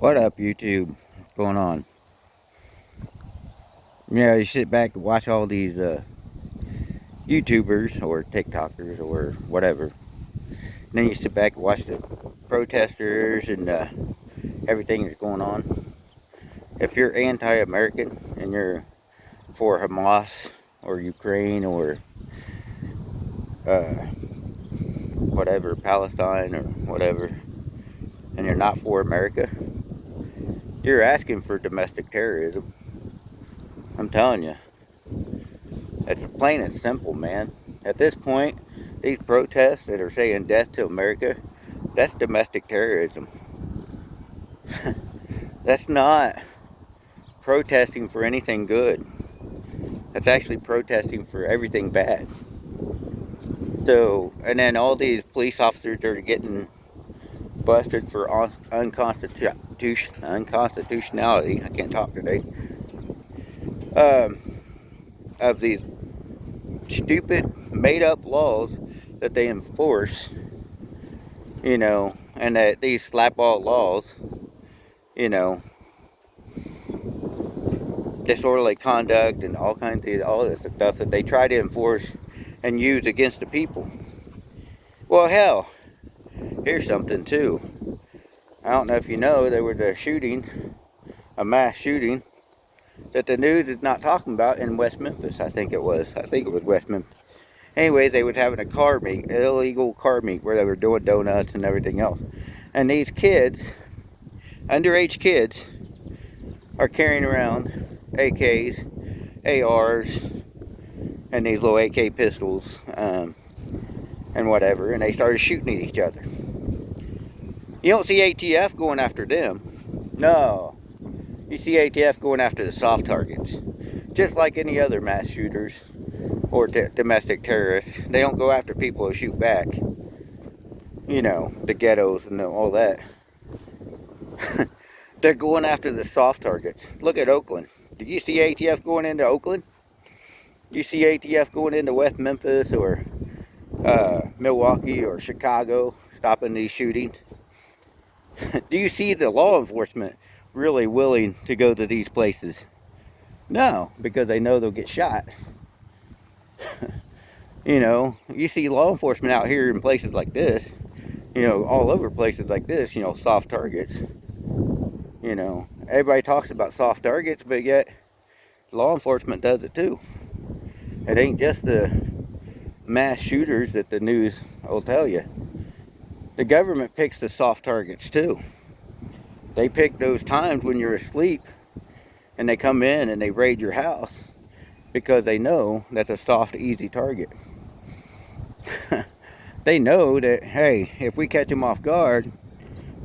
What up, YouTube? What's going on? You sit back and watch all these YouTubers or TikTokers or whatever. And then you sit back and watch the protesters and everything that's going on. If you're anti-American and you're for Hamas or Ukraine or whatever, Palestine or whatever, and you're not for America, you're asking for domestic terrorism. I'm telling you. It's plain and simple, man. At this point, these protests that are saying death to America, that's domestic terrorism. That's not protesting for anything good. That's actually protesting for everything bad. So, and then all these police officers are getting busted for unconstitutionality. I can't talk today. Of these stupid, made-up laws that they enforce, and that these slapball laws, disorderly conduct and all kinds of all this stuff that they try to enforce and use against the people. Well, hell, here's something too. I don't know if you know, there was a mass shooting that the news is not talking about in West Memphis. I think it was West Memphis. Anyways, they was having an illegal car meet where they were doing donuts and everything else. And these kids, underage kids, are carrying around AKs, ARs, and these little AK pistols, and whatever, and they started shooting at each other. You don't see ATF going after them. No. You see ATF going after the soft targets. Just like any other mass shooters or domestic terrorists. They don't go after people who shoot back. The ghettos and all that. They're going after the soft targets. Look at Oakland. Did you see ATF going into Oakland? You see ATF going into West Memphis or Milwaukee or Chicago, stopping these shootings? Do you see the law enforcement really willing to go to these places? No, because they know they'll get shot. You see law enforcement out here in places like this, all over places like this, soft targets. Everybody talks about soft targets, but yet law enforcement does it too. It ain't just the mass shooters that the news will tell you. The government picks the soft targets too. They pick those times when you're asleep and they come in and they raid your house because they know that's a soft, easy target. They know that, hey, if we catch them off guard,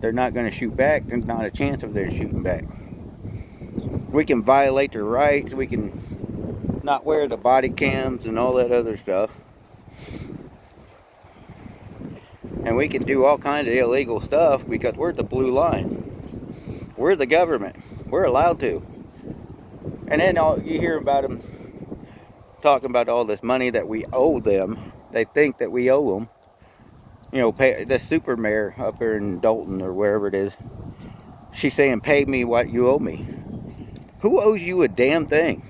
they're not going to shoot back. There's not a chance of their shooting back. We can violate their rights. We can not wear the body cams and all that other stuff. And we can do all kinds of illegal stuff because we're the blue line. We're the government. We're allowed to. And then you hear about them talking about all this money that we owe them. They think that we owe them. Pay the super mayor up there in Dalton or wherever it is. She's saying, pay me what you owe me. Who owes you a damn thing?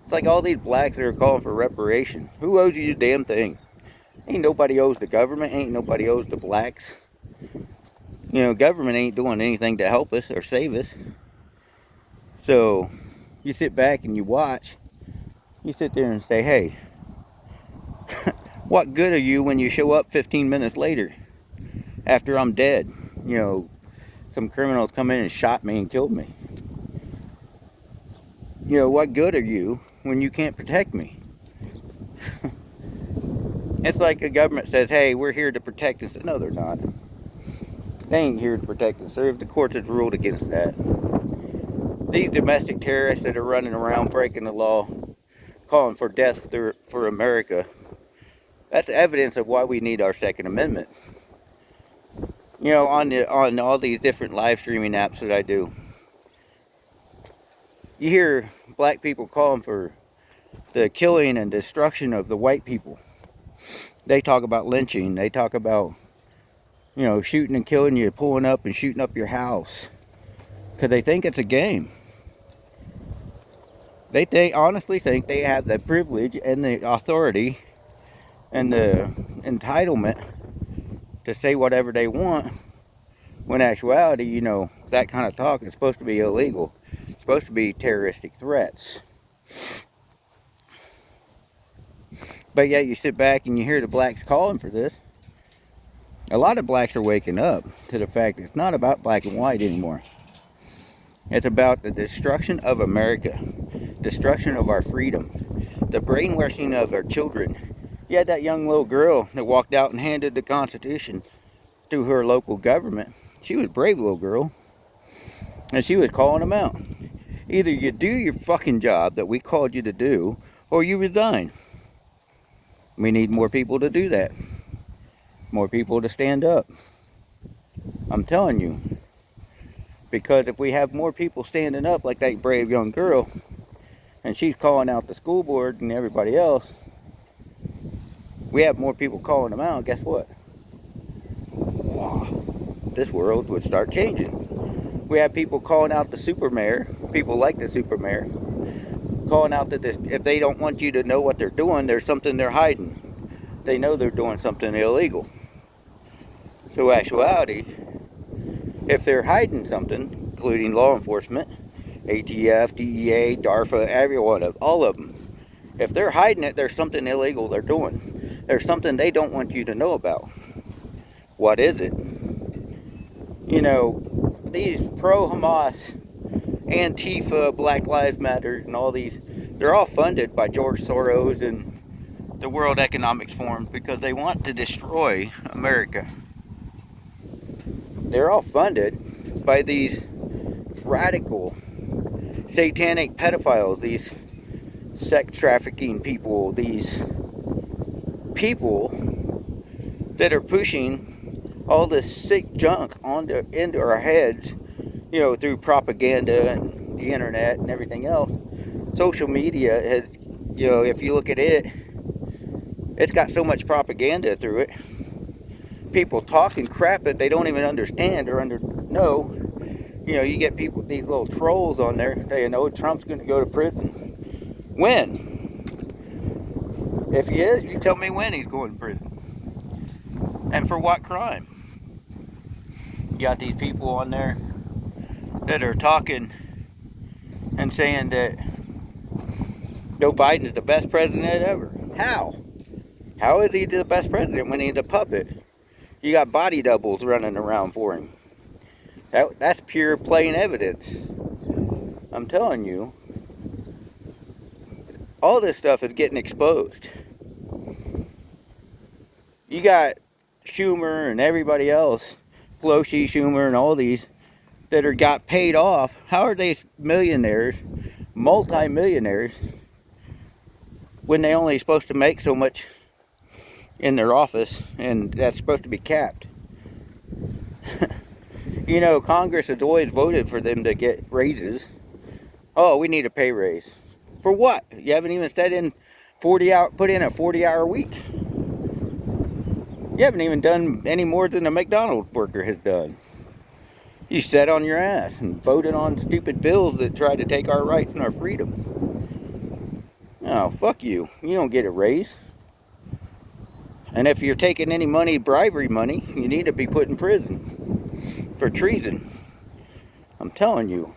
It's like all these blacks that are calling for reparation. Who owes you a damn thing? Ain't nobody owes the government. Ain't nobody owes the blacks. Government ain't doing anything to help us or save us. So, you sit back and you watch. You sit there and say, hey, what good are you when you show up 15 minutes later after I'm dead? Some criminals come in and shot me and killed me. What good are you when you can't protect me? It's like the government says, hey, we're here to protect us. No, they're not. They ain't here to protect us. The courts have ruled against that. These domestic terrorists that are running around breaking the law, calling for death for America, that's evidence of why we need our Second Amendment. On all these different live streaming apps that I do, you hear black people calling for the killing and destruction of the white people. They talk about lynching. They talk about, shooting and killing you, pulling up and shooting up your house. because they think it's a game. They honestly think they have the privilege and the authority and the entitlement to say whatever they want, when in actuality, you know, that kind of talk is supposed to be illegal. It's supposed to be terroristic threats. But yet you sit back and you hear the blacks calling for this. A lot of blacks are waking up to the fact that it's not about black and white anymore. It's about the destruction of America, destruction of our freedom, the brainwashing of our children. You had that young little girl that walked out and handed the Constitution to her local government. She was a brave little girl, and she was calling them out. Either you do your fucking job that we called you to do, or you resign. We need more people to do that. More people to stand up. I'm telling you. Because if we have more people standing up like that brave young girl, and she's calling out the school board and everybody else, we have more people calling them out, guess what? This world would start changing. We have people calling out the super mayor, people like the super mayor, calling out that if they don't want you to know what they're doing, there's something they're hiding. They know they're doing something illegal. So actuality, if they're hiding something, including law enforcement, ATF, DEA, DARPA, everyone, all of them, if they're hiding it, there's something illegal they're doing. There's something they don't want you to know about. What is it? You know, these pro-Hamas, Antifa, Black Lives Matter, and all these, they're all funded by George Soros and the World Economic Forum because they want to destroy America. They're all funded by these radical, satanic pedophiles, these sex trafficking people, these people that are pushing all this sick junk into our heads, you know, through propaganda and the internet and everything else. Social media has, you know, if you look at it, it's got so much propaganda through it. People talking crap that they don't even understand or know. You know, you get people, these little trolls on there saying, oh, Trump's going to go to prison. When? If he is, you tell me when he's going to prison. And for what crime? You got these people on there that are talking and saying that Joe Biden's the best president ever. How? How is he the best president when he's a puppet? You got body doubles running around for him. That's pure plain evidence. I'm telling you, all this stuff is getting exposed. You got Schumer and everybody else, Pelosi, Schumer, and all these that got paid off. How are they millionaires, multi-millionaires, when they only supposed to make so much in their office, and that's supposed to be capped? You know, Congress has always voted for them to get raises. Oh, we need a pay raise. For what? You haven't even put in a 40-hour week. You haven't even done any more than a McDonald's worker has done. You sat on your ass and voted on stupid bills that try to take our rights and our freedom. Oh, fuck you. You don't get a raise. And if you're taking any money, bribery money, you need to be put in prison for treason. I'm telling you.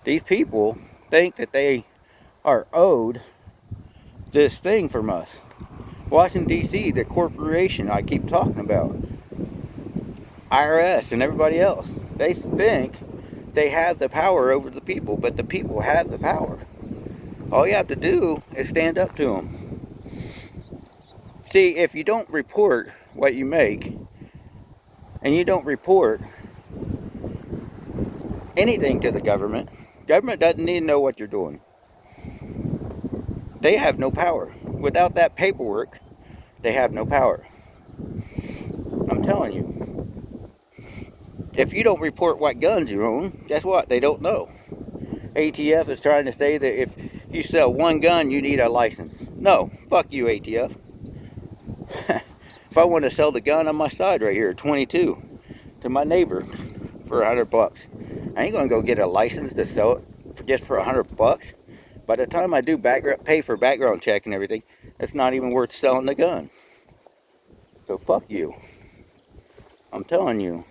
These people think that they are owed this thing from us. Washington, D.C., the corporation I keep talking about, IRS and everybody else, they think they have the power over the people, but the people have the power. All you have to do is stand up to them. See, if you don't report what you make, and you don't report anything to the government doesn't need to know what you're doing. They have no power. Without that paperwork, they have no power. I'm telling you. If you don't report what guns you own, guess what? They don't know. ATF is trying to say that if you sell one gun, you need a license. No, fuck you, ATF. If I want to sell the gun on my side right here, 22, to my neighbor for $100, I ain't gonna go get a license to sell it just for $100. By the time I do pay for background check and everything, it's not even worth selling the gun. So fuck you. I'm telling you,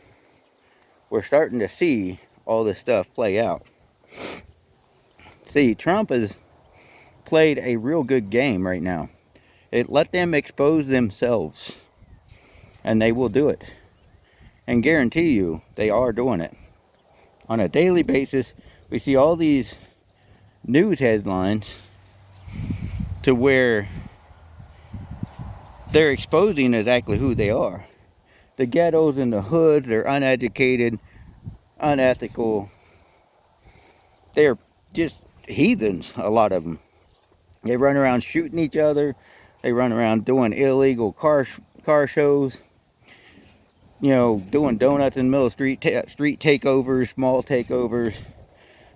we're starting to see all this stuff play out. See, Trump has played a real good game right now. Let them expose themselves, and they will do it. And guarantee you, they are doing it. On a daily basis, we see all these news headlines to where they're exposing exactly who they are. The ghettos and the hoods, they're uneducated, unethical. They're just heathens, a lot of them. They run around shooting each other. They run around doing illegal car shows. You know, doing donuts in the middle of street takeovers, mall takeovers,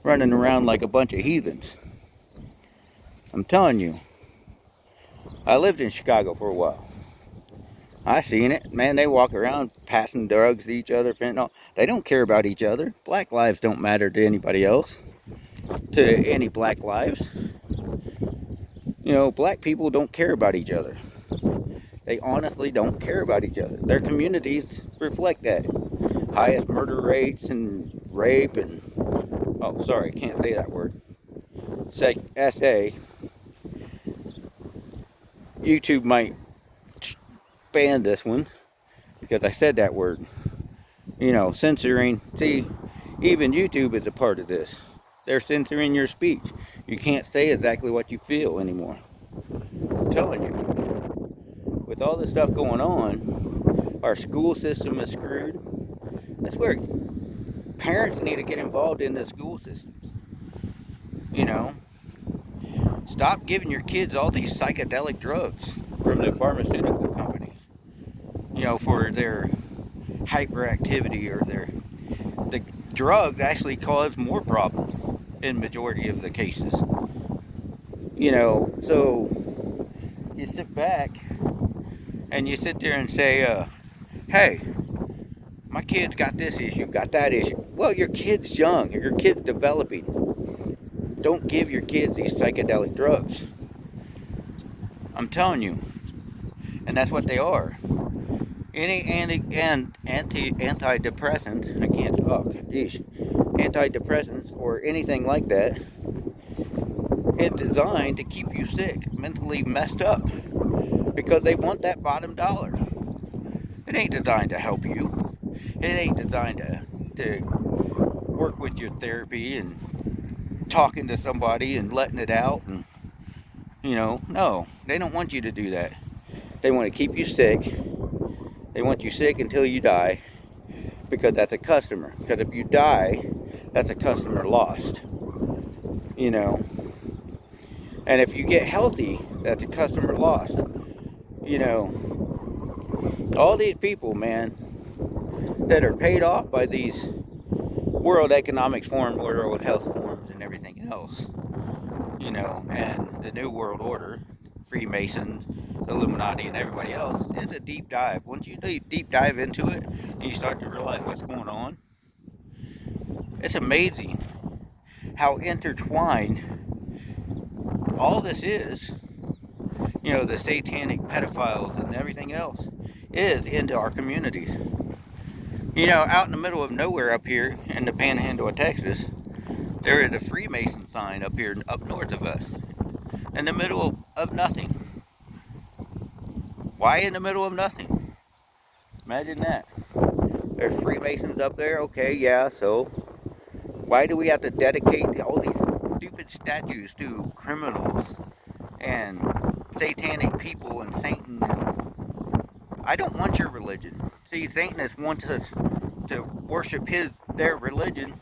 running around like a bunch of heathens. I'm telling you, I lived in Chicago for a while. I seen it. Man, they walk around passing drugs to each other, fentanyl. They don't care about each other. Black lives don't matter to anybody else, to any black lives. You know, black people don't care about each other. They honestly don't care about each other. Their communities reflect that. Highest murder rates and rape and, oh, sorry, can't say that word. SA. YouTube might ban this one because I said that word. You know, censoring. See, even YouTube is a part of this. They're censoring your speech. You can't say exactly what you feel anymore. I'm telling you. With all this stuff going on, our school system is screwed. That's where parents need to get involved in the school system. You know, stop giving your kids all these psychedelic drugs from the pharmaceutical companies. You know, for their hyperactivity or the drugs actually cause more problems in majority of the cases. You know, so you sit back and you sit there and say, hey, my kid's got this issue, got that issue. Well, your kid's young, your kid's developing. Don't give your kids these psychedelic drugs. I'm telling you. And that's what they are. Any antidepressants, I can't talk, antidepressants or anything like that, it's designed to keep you sick, mentally messed up, because they want that bottom dollar. It ain't designed to help you. It ain't designed to work with your therapy and talking to somebody and letting it out. And, you know, no, they don't want you to do that. They want to keep you sick. They want you sick until you die, because that's a customer. Because if you die, that's a customer lost. You know. And if you get healthy, that's a customer lost. You know. All these people, man, that are paid off by these World Economic Forum, World Health Forums, and everything else. You know, and the New World Order, Freemasons, Illuminati, and everybody else, it's a deep dive. Once you deep dive into it and you start to realize what's going on, it's amazing how intertwined all this is. You know, the satanic pedophiles and everything else is into our communities. You know, out in the middle of nowhere up here in the panhandle of Texas, there is a Freemason sign up here, up north of us, in the middle of nothing. Why in the middle of nothing? Imagine that. There's Freemasons up there, okay, yeah, so why do we have to dedicate all these stupid statues to criminals and satanic people and Satan? I don't want your religion. See, Satanists want us to worship their religion,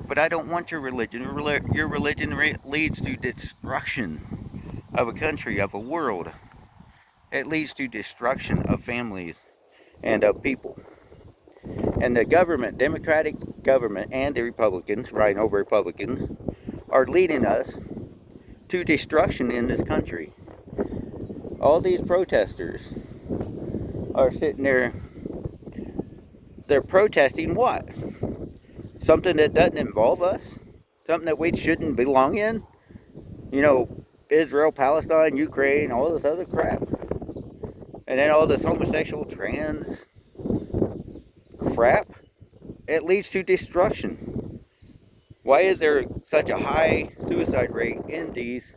but I don't want your religion. Your religion leads to destruction of a country, of a world. It leads to destruction of families and of people. And the government, Democratic government, and the Republicans, Rhino Republicans, are leading us to destruction in this country. All these protesters are sitting there, they're protesting what? something that doesn't involve us, something that we shouldn't belong in. You know, Israel, Palestine, Ukraine, all this other crap. And then all this homosexual, trans crap. It leads to destruction. Why is there such a high suicide rate in these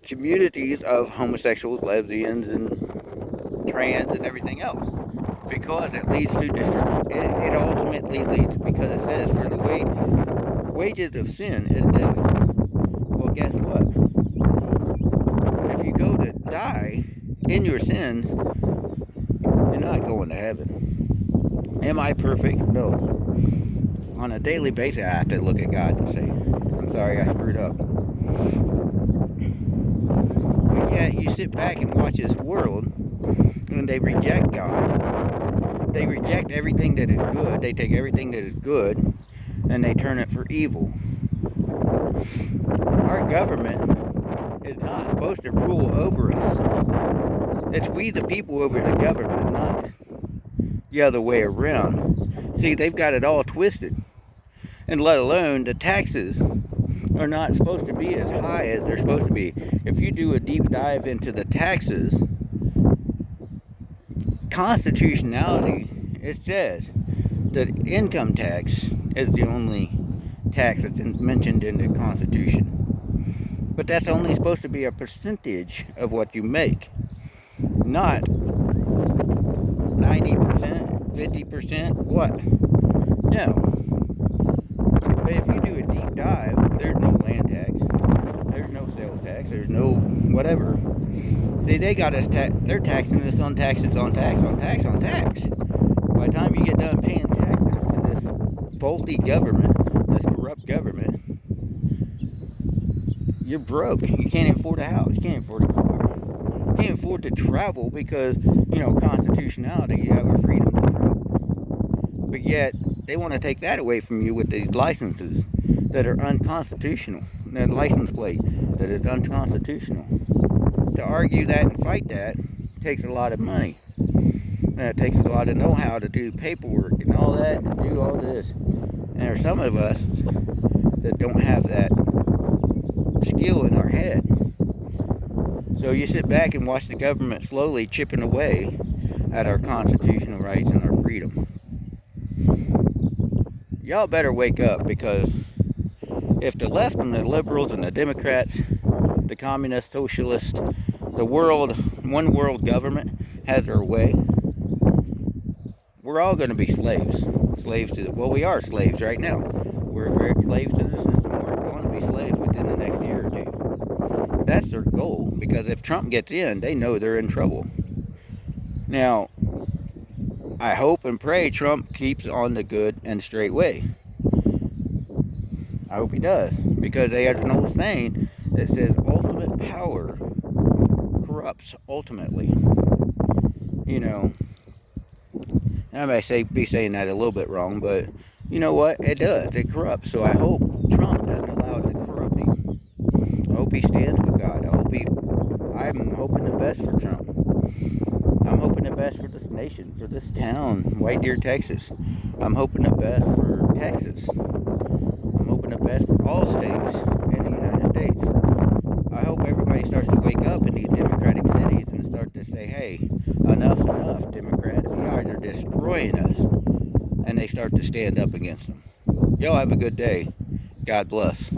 communities of homosexuals, lesbians, and trans, and everything else? Because it leads to destruction. It ultimately leads, because it says, for the wages of sin is death. Well, guess what? If you go to die in your sins, you're not going to heaven. Am I perfect? No. On a daily basis, I have to look at God and say, I'm sorry I screwed up. But yet, you sit back and watch this world, and they reject God. They reject everything that is good. They take everything that is good, and they turn it for evil. Our government is not supposed to rule over us. It's we the people over the government, not the other way around. See, they've got it all twisted. And let alone the taxes are not supposed to be as high as they're supposed to be. If you do a deep dive into the taxes, constitutionality, it says that income tax is the only tax that's mentioned in the Constitution. But that's only supposed to be a percentage of what you make, not 90%, 50%, what? No. But if you do a deep dive, there's no land tax, there's no sales tax, there's no whatever. See, they got us, they're taxing us on taxes, on tax, on tax, on tax. By the time you get done paying taxes to this faulty government, this corrupt government, you're broke. You can't afford a house, you can't afford a car, you can't afford to travel because, you know, constitutionality, you have a freedom to travel. But yet, they want to take that away from you with these licenses that are unconstitutional. That license plate that is unconstitutional. To argue that and fight that takes a lot of money. And it takes a lot of know-how to do paperwork and all that and do all this. And there are some of us that don't have that skill in our head. So you sit back and watch the government slowly chipping away at our constitutional rights and our freedom. Y'all better wake up, because if the left and the liberals and the Democrats, the communist, socialist, the world, one world government has their way, we're all going to be slaves. Slaves to, well, we are slaves right now. We're slaves to the system. We're going to be slaves within the next year or two. That's their goal, because if Trump gets in, they know they're in trouble. Now, I hope and pray Trump keeps on the good and straight way. I hope he does, because there's an old saying that says ultimate power corrupts ultimately. You know, I may be saying that a little bit wrong, but you know what? It does. It corrupts. So I hope Trump doesn't allow it to corrupt him. I hope he stands with God. I'm hoping the best for Trump. I'm hoping the best for this nation, for this town, White Deer, Texas. I'm hoping the best for Texas. I'm hoping the best for all states in the United States. I hope everybody starts to wake up in these democratic cities and start to say, hey, enough's enough, Democrats. You guys are destroying us. And they start to stand up against them. Y'all have a good day. God bless.